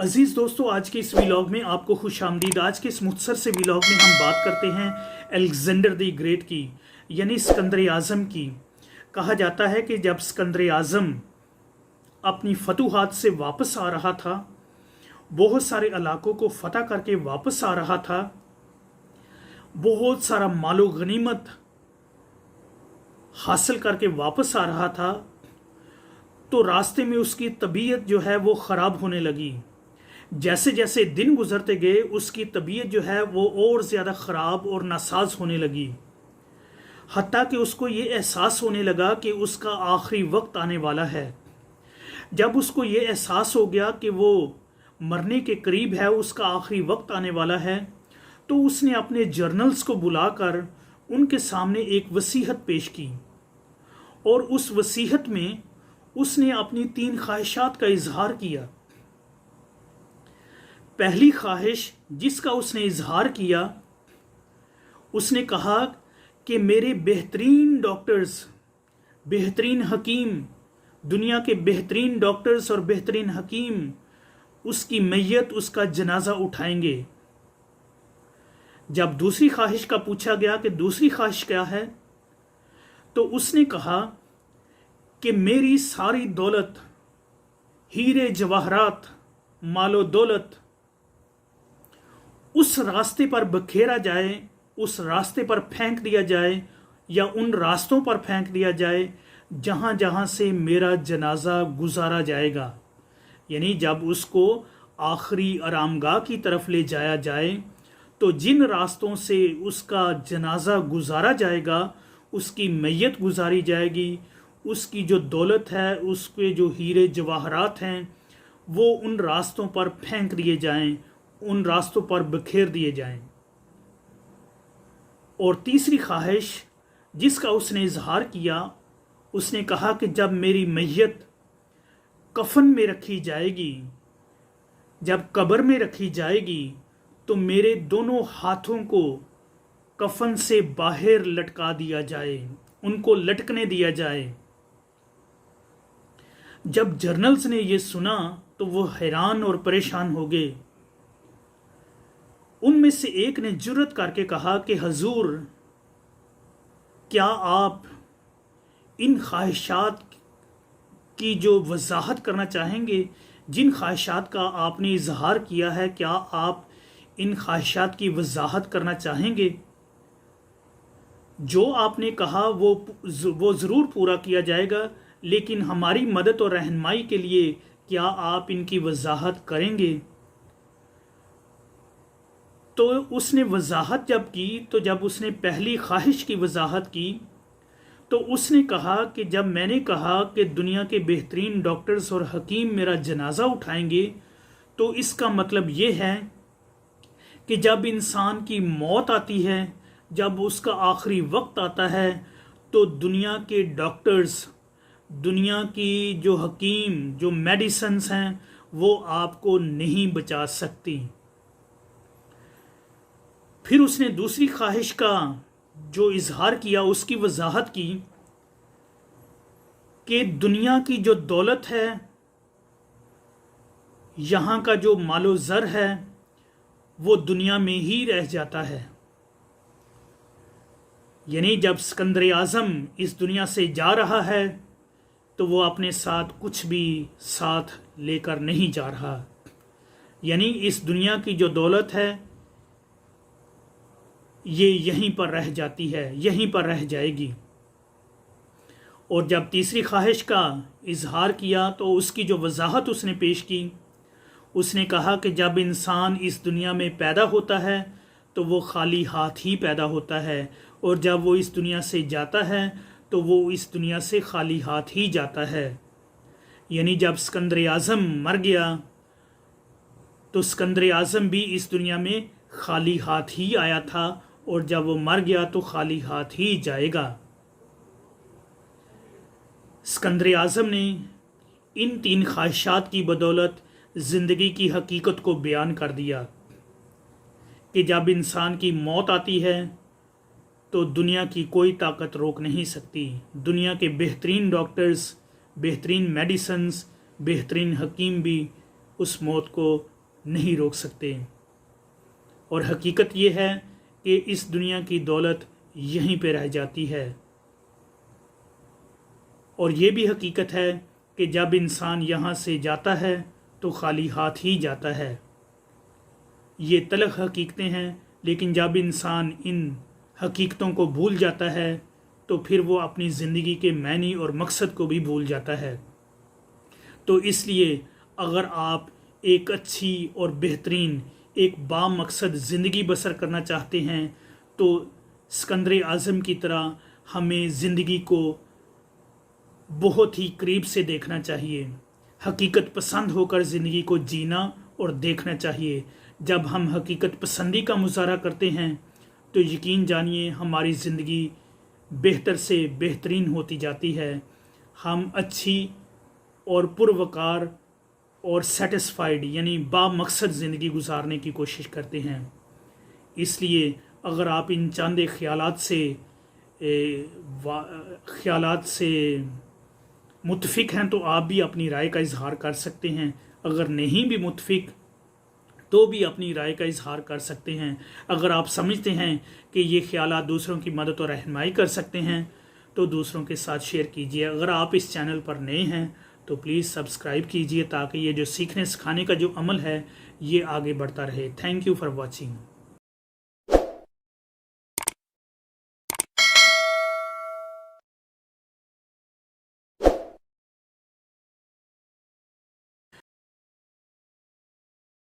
अजीज़ दोस्तों, आज के इस व्लॉग में आपको खुशामदीद। आज के इस मुख्तसर से व्लॉग में हम बात करते हैं अलेक्जेंडर द ग्रेट की, यानी सिकंदर आज़म की। कहा जाता है कि जब सिकंदर आज़म अपनी फतूहात से वापस आ रहा था, बहुत सारे इलाकों को फतह करके वापस आ रहा था, बहुत सारा मालो गनीमत हासिल करके वापस आ रहा था, तो रास्ते में उसकी तबीयत जो है वो ख़राब होने लगी। जैसे जैसे दिन गुजरते गए उसकी तबीयत जो है वो और ज़्यादा ख़राब और नासाज होने लगी। हत्ता कि उसको ये एहसास होने लगा कि उसका आखिरी वक्त आने वाला है। जब उसको ये एहसास हो गया कि वो मरने के करीब है, उसका आखिरी वक्त आने वाला है, तो उसने अपने जर्नल्स को बुलाकर उनके सामने एक वसीहत पेश की। और उस वसीहत में उसने अपनी 3 ख्वाहिशात का इजहार किया। पहली ख्वाहिश जिसका उसने इजहार किया, उसने कहा कि मेरे बेहतरीन डॉक्टर्स, बेहतरीन हकीम, दुनिया के बेहतरीन डॉक्टर्स और बेहतरीन हकीम उसकी मैयत, उसका जनाजा उठाएंगे। जब दूसरी ख्वाहिश का पूछा गया कि दूसरी ख्वाहिश क्या है, तो उसने कहा कि मेरी सारी दौलत, हीरे जवाहरात, मालो दौलत उस रास्ते पर बखेरा जाए, उस रास्ते पर फेंक दिया जाए, या उन रास्तों पर फेंक दिया जाए जहाँ जहाँ से मेरा जनाजा गुजारा जाएगा। यानी जब उसको आखिरी आरामगाह की तरफ ले जाया जाए, तो जिन रास्तों से उसका जनाजा गुजारा जाएगा, उसकी मैयत गुजारी जाएगी, उसकी जो दौलत है, उसके जो हीरे जवाहरात हैं, वो उन रास्तों पर फेंक दिए जाएं, उन रास्तों पर बखेर दिए जाएं। और तीसरी ख्वाहिश जिसका उसने इजहार किया, उसने कहा कि जब मेरी मैयत कफन में रखी जाएगी, जब कब्र में रखी जाएगी, तो मेरे दोनों हाथों को कफन से बाहर लटका दिया जाए, उनको लटकने दिया जाए। जब जर्नल्स ने यह सुना तो वो हैरान और परेशान हो गए। उनमें से एक ने जुर्रत करके कहा कि हजूर, क्या आप इन ख्वाहिशात की जो वजाहत करना चाहेंगे, जिन ख्वाहिशात का आपने इजहार किया है, क्या आप इन ख्वाहिशात की वजाहत करना चाहेंगे? जो आपने कहा वो ज़रूर पूरा किया जाएगा, लेकिन हमारी मदद और रहनुमाई के लिए क्या आप इनकी वजाहत करेंगे? तो उसने वजाहत जब की, तो जब उसने पहली ख्वाहिश की वजाहत की, तो उसने कहा कि जब मैंने कहा कि दुनिया के बेहतरीन डॉक्टर्स और हकीम मेरा जनाजा उठाएंगे, तो इसका मतलब ये है कि जब इंसान की मौत आती है, जब उसका आखिरी वक्त आता है, तो दुनिया के डॉक्टर्स, दुनिया की जो हकीम, जो मेडिसिन्स हैं, वो आपको नहीं बचा सकती। फिर उसने दूसरी ख्वाहिश का जो इजहार किया, उसकी वजाहत की कि दुनिया की जो दौलत है, यहाँ का जो मालो ज़र है, वो दुनिया में ही रह जाता है। यानी जब सिकंदर आज़म इस दुनिया से जा रहा है, तो वो अपने साथ कुछ भी साथ लेकर नहीं जा रहा। यानी इस दुनिया की जो दौलत है, ये यहीं पर रह जाती है, यहीं पर रह जाएगी। और जब तीसरी ख्वाहिश का इजहार किया, तो उसकी जो वजाहत उसने पेश की, उसने कहा कि जब इंसान इस दुनिया में पैदा होता है, तो वो खाली हाथ ही पैदा होता है, और जब वो इस दुनिया से जाता है, तो वो इस दुनिया से खाली हाथ ही जाता है। यानी जब सिकंदर आज़म मर गया, तो सिकंदर आज़म भी इस दुनिया में खाली हाथ ही आया था, और जब वो मर गया तो खाली हाथ ही जाएगा। सिकंदर आज़म ने इन 3 ख्वाहिशात की बदौलत ज़िंदगी की हकीकत को बयान कर दिया कि जब इंसान की मौत आती है, तो दुनिया की कोई ताकत रोक नहीं सकती। दुनिया के बेहतरीन डॉक्टर्स, बेहतरीन मेडिसिन्स, बेहतरीन हकीम भी उस मौत को नहीं रोक सकते। और हकीकत ये है कि इस दुनिया की दौलत यहीं पे रह जाती है। और ये भी हकीकत है कि जब इंसान यहाँ से जाता है तो खाली हाथ ही जाता है। ये तलख हकीकतें हैं, लेकिन जब इंसान इन हकीकतों को भूल जाता है तो फिर वो अपनी ज़िंदगी के मायने और मकसद को भी भूल जाता है। तो इसलिए अगर आप एक अच्छी और बेहतरीन एक बामकसद ज़िंदगी बसर करना चाहते हैं तो सिकंदर आज़म की तरह हमें ज़िंदगी को बहुत ही करीब से देखना चाहिए। हकीकत पसंद होकर ज़िंदगी को जीना और देखना चाहिए। जब हम हकीकत पसंदी का मुजाहरा करते हैं तो यकीन जानिए हमारी ज़िंदगी बेहतर से बेहतरीन होती जाती है। हम अच्छी और पुरवकार और सेटिस्फाइड यानी बामकसद ज़िंदगी गुजारने की कोशिश करते हैं। इसलिए अगर आप इन चंद ख्यालात से मुतफिक हैं तो आप भी अपनी राय का इजहार कर सकते हैं। अगर नहीं भी मुतफिक तो भी अपनी राय का इजहार कर सकते हैं। अगर आप समझते हैं कि ये ख्यालात दूसरों की मदद और रहनुमाई कर सकते हैं तो दूसरों के साथ शेयर कीजिए। अगर आप इस चैनल पर नए हैं तो प्लीज़ सब्सक्राइब कीजिए ताकि ये जो सीखने सिखाने का जो अमल है ये आगे बढ़ता रहे। Thank you for watching.